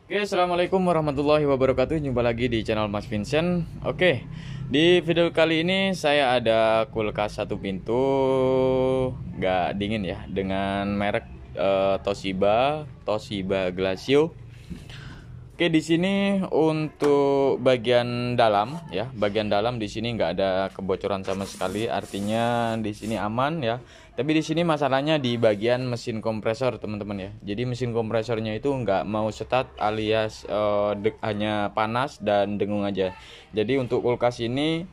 Oke, assalamualaikum warahmatullahi wabarakatuh. Jumpa lagi di channel Mas Vincent. Oke, di video kali ini saya ada kulkas satu pintu nggak dingin ya, dengan merek Toshiba Glacio. Oke, di sini untuk bagian dalam ya, bagian dalam di sini nggak ada kebocoran sama sekali, artinya di sini aman ya. Tapi di sini masalahnya di bagian mesin kompresor, teman-teman ya. Jadi mesin kompresornya itu nggak mau start, alias hanya panas dan dengung aja. Jadi untuk kulkas ini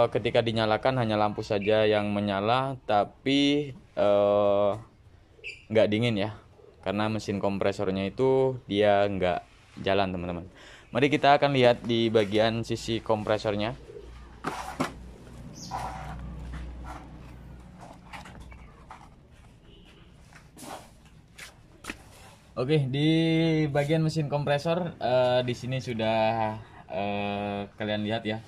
ketika dinyalakan hanya lampu saja yang menyala, tapi nggak dingin ya, karena mesin kompresornya itu dia nggak jalan, teman-teman. Mari kita akan lihat di bagian sisi kompresornya. Oke, di bagian mesin kompresor di sini sudah kalian lihat ya.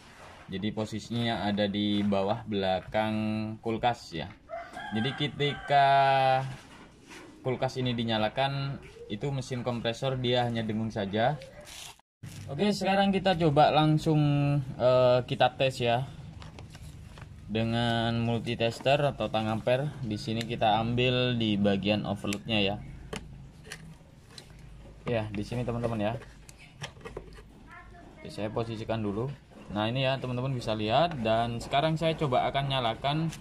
Jadi posisinya ada di bawah belakang kulkas ya. Jadi ketika kulkas ini dinyalakan, itu mesin kompresor dia hanya dengung saja. Oke, sekarang kita coba langsung kita tes ya dengan multitester atau tang ampere. Di sini kita ambil di bagian overloadnya ya. Ya, di sini teman-teman ya. Oke, saya posisikan dulu. Nah, ini ya teman-teman bisa lihat, dan sekarang saya coba akan nyalakan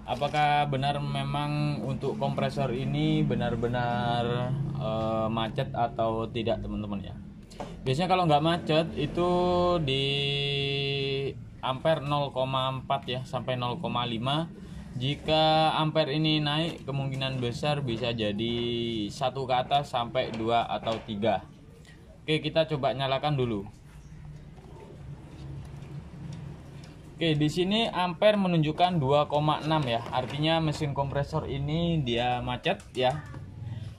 apakah benar memang untuk kompresor ini benar-benar macet atau tidak, teman-teman ya. Biasanya kalau nggak macet itu di ampere 0,4 ya sampai 0,5. Jika ampere ini naik, kemungkinan besar bisa jadi 1 ke atas sampai 2 atau 3. Oke, kita coba nyalakan dulu. Oke, di sini ampere menunjukkan 2,6 ya. Artinya mesin kompresor ini dia macet ya.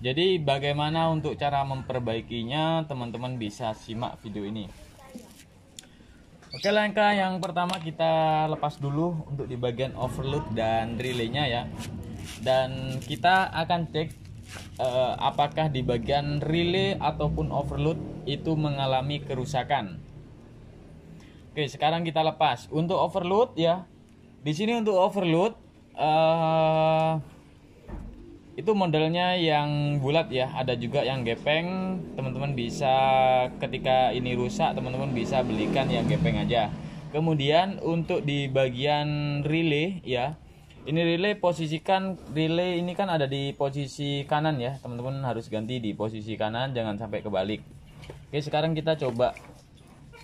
Jadi bagaimana untuk cara memperbaikinya, teman-teman bisa simak video ini. Oke, langkah yang pertama kita lepas dulu untuk di bagian overload dan relaynya ya. Dan kita akan cek apakah di bagian relay ataupun overload itu mengalami kerusakan. Oke, sekarang kita lepas. Untuk overload ya. Di sini untuk overload itu modelnya yang bulat ya, ada juga yang gepeng. Teman-teman bisa, ketika ini rusak, teman-teman bisa belikan yang gepeng aja. Kemudian untuk di bagian relay ya, ini relay posisikan, relay ini kan ada di posisi kanan ya, teman-teman harus ganti di posisi kanan, jangan sampai kebalik. Oke, sekarang kita coba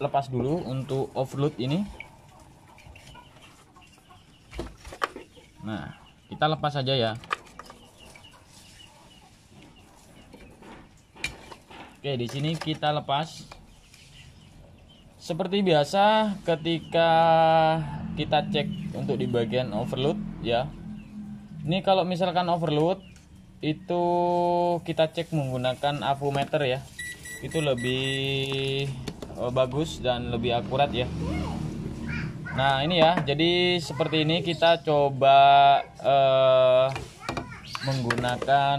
lepas dulu untuk overload ini. Nah, kita lepas saja ya. Oke, di sini kita lepas. Seperti biasa ketika kita cek untuk di bagian overload ya. Ini kalau misalkan overload itu kita cek menggunakan avometer ya. Itu lebih bagus dan lebih akurat ya. Nah, ini ya. Jadi seperti ini kita coba menggunakan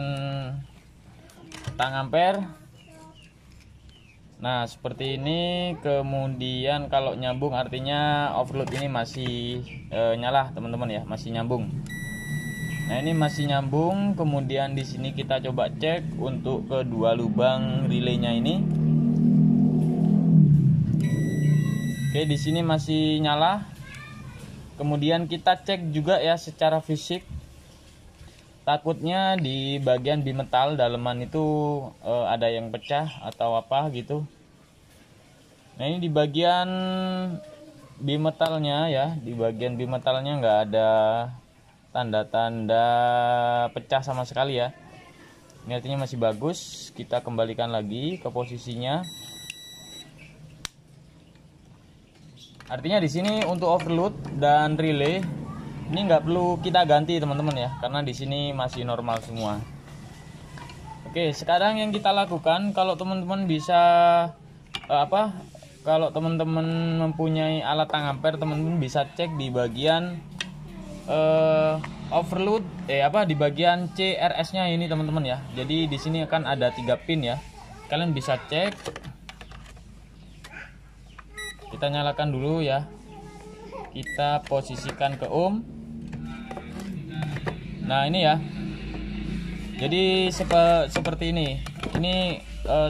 tang ampere. Nah, seperti ini. Kemudian kalau nyambung artinya overload ini masih nyala, teman-teman ya, masih nyambung. Nah, ini masih nyambung. Kemudian di sini kita coba cek untuk kedua lubang relaynya ini. Oke, di sini masih nyala. Kemudian kita cek juga ya secara fisik. Takutnya di bagian bimetal daleman itu ada yang pecah atau apa gitu. Nah, ini di bagian bimetalnya ya, di bagian bimetalnya nggak ada tanda-tanda pecah sama sekali ya. Ini artinya masih bagus. Kita kembalikan lagi ke posisinya. Artinya di sini untuk overload dan relay ini nggak perlu kita ganti, teman-teman ya, karena di sini masih normal semua. Oke, sekarang yang kita lakukan, kalau teman-teman bisa kalau teman-teman mempunyai alat tang ampere, teman-teman bisa cek di bagian overload di bagian CRS-nya ini, teman-teman ya. Jadi di sini akan ada 3 pin ya. kalian bisa cek. Kita nyalakan dulu ya, kita posisikan ke ohm. Nah ini ya, jadi seperti ini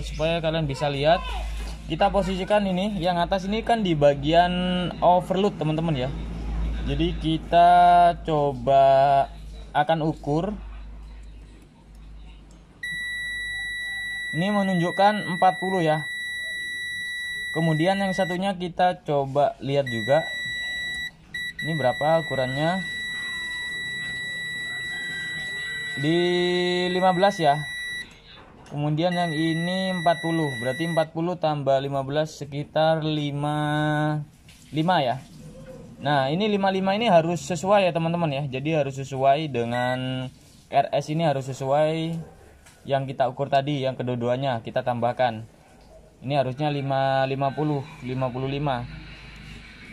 supaya kalian bisa lihat. Kita posisikan ini yang atas ini kan di bagian overload teman-teman ya. Jadi kita coba akan ukur. Ini menunjukkan 40 ya. Kemudian yang satunya kita coba lihat juga. Ini berapa ukurannya? Di 15 ya. Kemudian yang ini 40, berarti 40 tambah 15 sekitar 55 ya. Nah ini 55 ini harus sesuai ya teman-teman ya. Jadi harus sesuai dengan RS, ini harus sesuai yang kita ukur tadi, yang kedua-duanya kita tambahkan. Ini harusnya 55.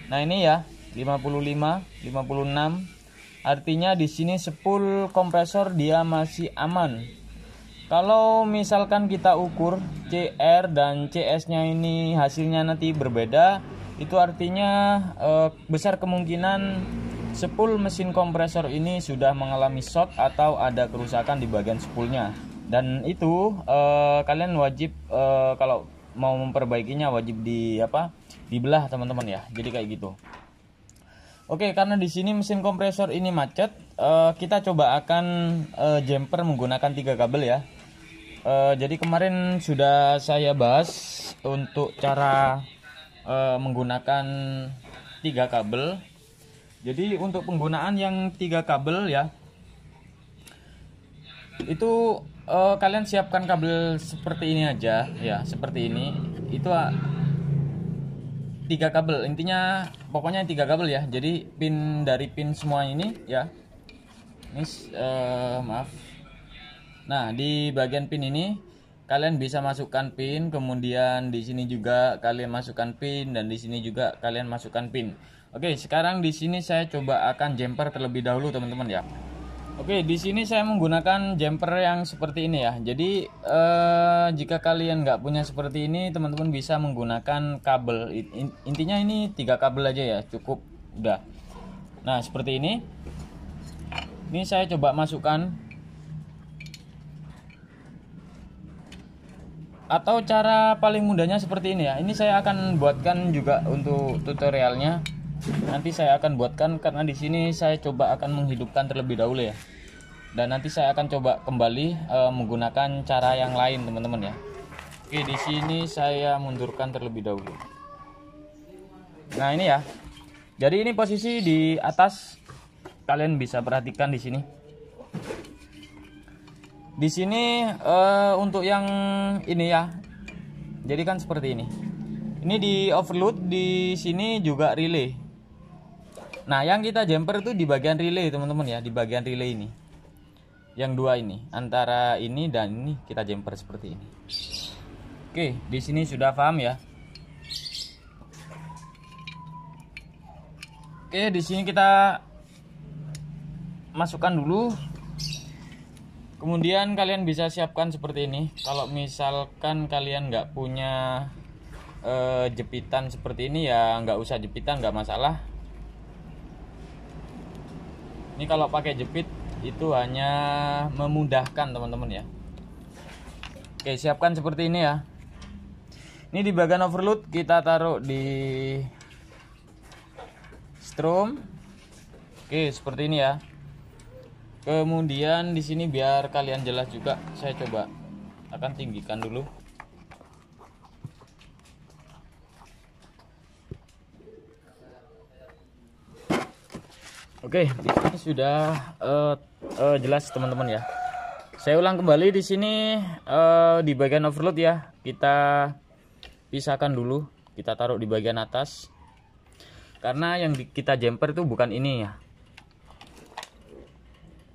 Nah ini ya 55, 56. Artinya di sini spool kompresor dia masih aman. Kalau misalkan kita ukur CR dan CS-nya ini hasilnya nanti berbeda, itu artinya besar kemungkinan spool mesin kompresor ini sudah mengalami short atau ada kerusakan di bagian spoolnya. Dan itu kalian wajib kalau mau memperbaikinya wajib dibelah teman-teman ya. Jadi kayak gitu. Oke, karena di sini mesin kompresor ini macet, kita coba akan jumper menggunakan 3 kabel ya. Jadi kemarin sudah saya bahas untuk cara menggunakan 3 kabel. Jadi untuk penggunaan yang 3 kabel ya, itu kalian siapkan kabel seperti ini aja ya, seperti ini. Itu 3 kabel, intinya pokoknya 3 kabel ya. Jadi pin dari pin semua ini ya. Ini maaf. Nah, di bagian pin ini kalian bisa masukkan pin, kemudian di sini juga kalian masukkan pin, dan di sini juga kalian masukkan pin. Oke, sekarang di sini saya coba akan jumper terlebih dahulu teman-teman ya. Oke, di sini saya menggunakan jumper yang seperti ini ya. Jadi jika kalian nggak punya seperti ini, teman-teman bisa menggunakan kabel. Intinya ini 3 kabel aja ya, cukup udah. Nah, seperti ini. Ini saya coba masukkan. Atau cara paling mudahnya seperti ini ya. Ini saya akan buatkan juga untuk tutorialnya. Nanti saya akan buatkan, karena di sini saya coba akan menghidupkan terlebih dahulu ya. Dan nanti saya akan coba kembali menggunakan cara yang lain teman-teman ya. Oke, di sini saya mundurkan terlebih dahulu. Nah ini ya. Jadi ini posisi di atas. Kalian bisa perhatikan di sini. Di sini untuk yang ini ya. Jadi kan seperti ini. Ini di overload, di sini juga relay. Nah, yang kita jumper itu di bagian relay teman-teman ya, di bagian relay ini. Yang 2 ini, antara ini dan ini kita jumper seperti ini. Oke, di sini sudah paham ya. Oke, di sini kita masukkan dulu. Kemudian kalian bisa siapkan seperti ini. Kalau misalkan kalian nggak punya jepitan seperti ini ya nggak usah jepitan, nggak masalah. Ini kalau pakai jepit itu hanya memudahkan teman-teman ya. Oke, siapkan seperti ini ya. Ini di bagian overload kita taruh di strom. Oke, seperti ini ya. Kemudian di sini biar kalian jelas juga, saya coba akan tinggikan dulu. Oke, ini sudah jelas teman-teman ya. Saya ulang kembali di sini di bagian overload ya. Kita pisahkan dulu, kita taruh di bagian atas. Karena yang kita jumper itu bukan ini ya.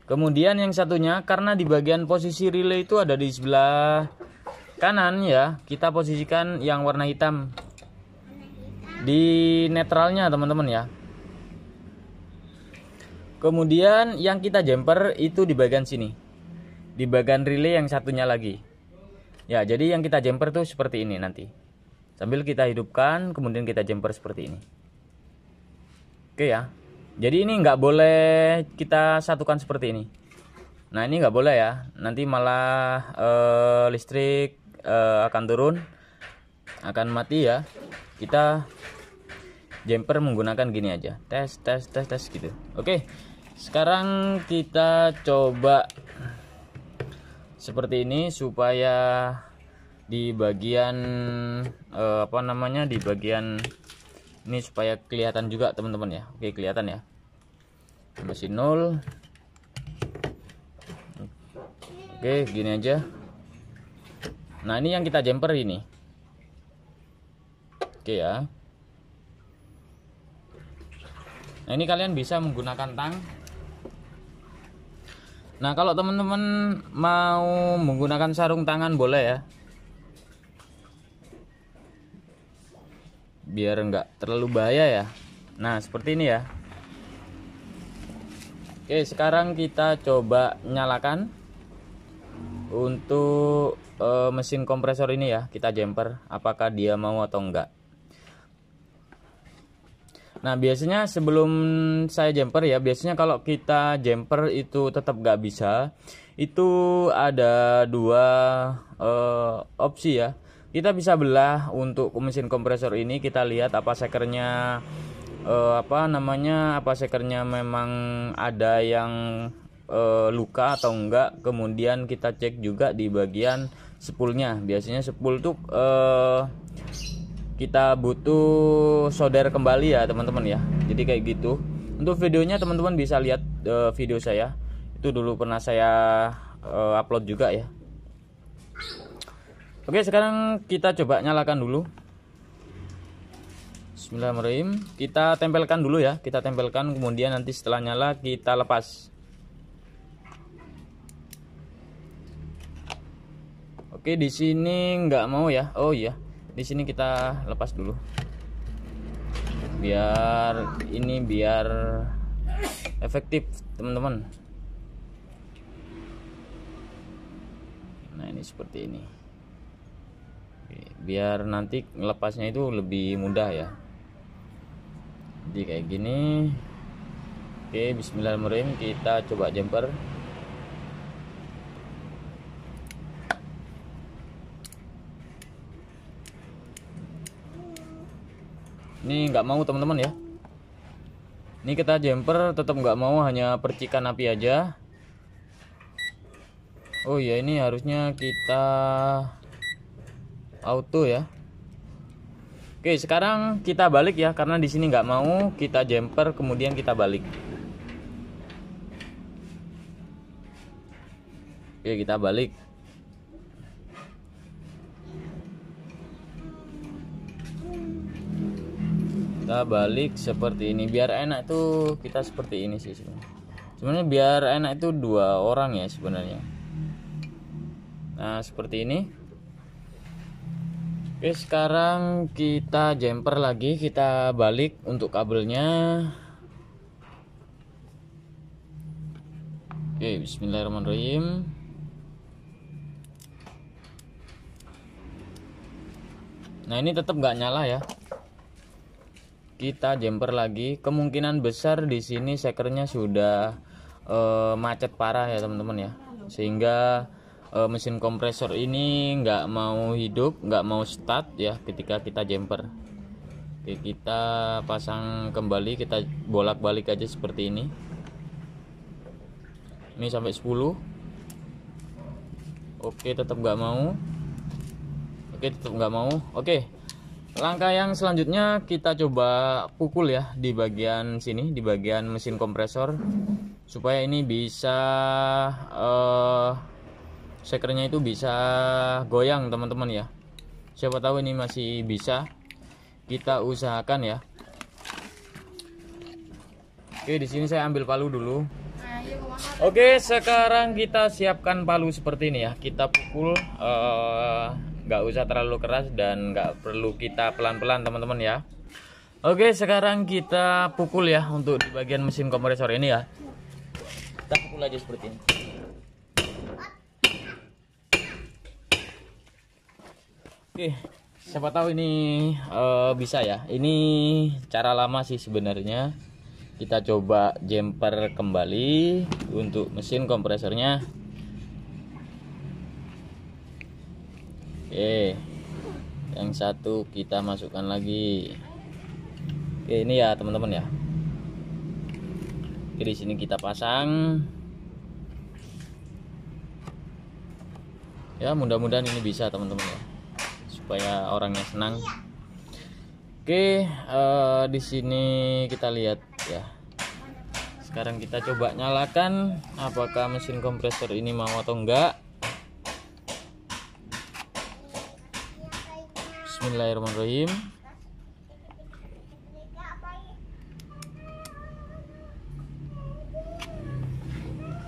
Kemudian yang satunya, karena di bagian posisi relay itu ada di sebelah kanan ya, kita posisikan yang warna hitam di netralnya teman-teman ya. Kemudian yang kita jumper itu di bagian sini, di bagian relay yang satunya lagi. Ya, jadi yang kita jumper tuh seperti ini nanti. Sambil kita hidupkan, kemudian kita jumper seperti ini. Oke ya. Jadi ini nggak boleh kita satukan seperti ini. Nah ini nggak boleh ya. Nanti malah listrik akan turun, akan mati ya. Kita jumper menggunakan gini aja. Tes gitu. Oke. Sekarang kita coba seperti ini supaya di bagian di bagian ini supaya kelihatan juga teman-teman ya. Oke, kelihatan ya. Masih 0. Oke, gini aja. Nah, ini yang kita jumper ini. Oke ya. Nah, ini kalian bisa menggunakan tang. Nah, kalau teman-teman mau menggunakan sarung tangan boleh ya. Biar nggak terlalu bahaya ya. Nah, seperti ini ya. Oke, sekarang kita coba nyalakan untuk mesin kompresor ini ya. Kita jumper apakah dia mau atau enggak. Nah, biasanya sebelum saya jumper ya, biasanya kalau kita jumper itu tetap nggak bisa. Itu ada dua opsi ya. Kita bisa belah untuk mesin kompresor ini, kita lihat apa sekernya apa sekernya memang ada yang luka atau enggak. Kemudian kita cek juga di bagian spoolnya. Biasanya spool tuh kita butuh solder kembali ya teman-teman ya. Jadi kayak gitu. Untuk videonya teman-teman bisa lihat video saya. Itu dulu pernah saya upload juga ya. Oke, sekarang kita coba nyalakan dulu. Bismillahirrahmanirrahim. Kita tempelkan dulu ya. Kita tempelkan, kemudian nanti setelah nyala kita lepas. Oke, di sini nggak mau ya. Oh iya, di sini kita lepas dulu. Biar efektif, teman-teman. Nah, ini seperti ini. Biar nanti melepasnya itu lebih mudah ya. Jadi kayak gini. Oke, bismillahirrahmanirrahim, kita coba jumper. Ini nggak mau teman-teman ya. Ini kita jumper tetap nggak mau, hanya percikan api aja. Oh ya, ini harusnya kita auto ya. Oke, sekarang kita balik ya, karena di sini nggak mau. Kita jumper kemudian kita balik. Oke, kita balik. Kita balik seperti ini. Biar enak tuh kita seperti ini sih sebenarnya biar enak itu dua orang ya sebenarnya. Nah, seperti ini. Oke, sekarang kita jumper lagi, kita balik untuk kabelnya. Oke, bismillahirrahmanirrahim. Nah, ini tetap nggak nyala ya. Kita jumper lagi. Kemungkinan besar di sini sekernya sudah macet parah ya teman-teman ya. Sehingga mesin kompresor ini nggak mau hidup, nggak mau start ya ketika kita jumper. Oke, kita pasang kembali, kita bolak-balik aja seperti ini. Ini sampai 10. Oke, tetap nggak mau. Oke, tetap nggak mau. Oke, langkah yang selanjutnya kita coba pukul ya di bagian sini, di bagian mesin kompresor, supaya ini bisa sekernya itu bisa goyang teman-teman ya. Siapa tahu ini masih bisa, kita usahakan ya. Oke, di sini saya ambil palu dulu. Oke, sekarang kita siapkan palu seperti ini ya. Kita pukul, nggak usah terlalu keras dan nggak perlu kita pelan-pelan teman-teman ya. Oke, sekarang kita pukul ya untuk di bagian mesin kompresor ini ya. Kita pukul aja seperti ini. Oke, siapa tahu ini bisa ya. Ini cara lama sih sebenarnya. Kita coba jumper kembali untuk mesin kompresornya. Oke, yang satu kita masukkan lagi. Oke, ini ya teman-teman ya. Oke, di sini kita pasang. Ya, mudah-mudahan ini bisa teman-teman ya, supaya orangnya senang. Oke, di sini kita lihat ya. Sekarang kita coba nyalakan apakah mesin kompresor ini mau atau enggak. Bismillahirrahmanirrahim.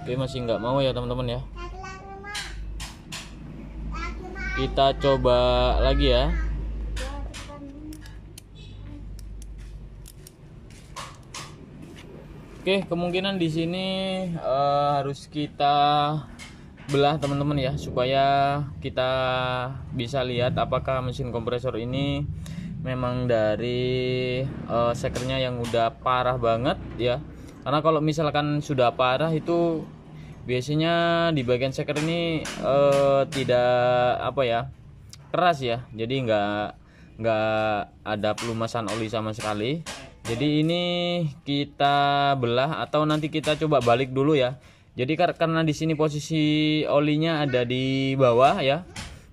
Oke, masih enggak mau ya teman-teman ya. Kita coba lagi ya. Oke, kemungkinan di sini harus kita belah teman-teman ya, supaya kita bisa lihat apakah mesin kompresor ini memang dari sekernya yang udah parah banget ya. Karena kalau misalkan sudah parah itu biasanya di bagian seker ini tidak apa ya, keras ya, jadi nggak ada pelumasan oli sama sekali. Jadi ini kita belah atau nanti kita coba balik dulu ya. Jadi karena di sini posisi olinya ada di bawah ya,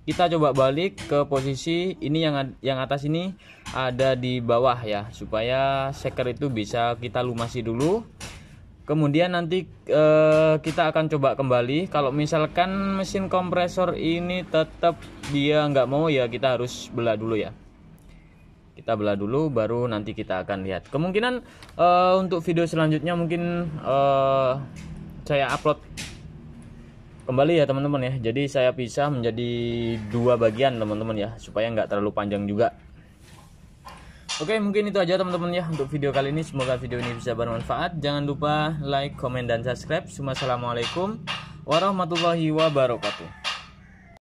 kita coba balik ke posisi ini, yang atas ini ada di bawah ya, supaya seker itu bisa kita lumasi dulu. Kemudian nanti kita akan coba kembali. Kalau misalkan mesin kompresor ini tetap dia nggak mau ya, kita harus belah dulu ya. Kita belah dulu baru nanti kita akan lihat. Kemungkinan untuk video selanjutnya mungkin saya upload kembali ya teman-teman ya. Jadi saya pisah menjadi 2 bagian teman-teman ya, supaya nggak terlalu panjang juga. Oke, mungkin itu aja teman-teman ya untuk video kali ini. Semoga video ini bisa bermanfaat. Jangan lupa like, komen, dan subscribe. Wassalamualaikum warahmatullahi wabarakatuh.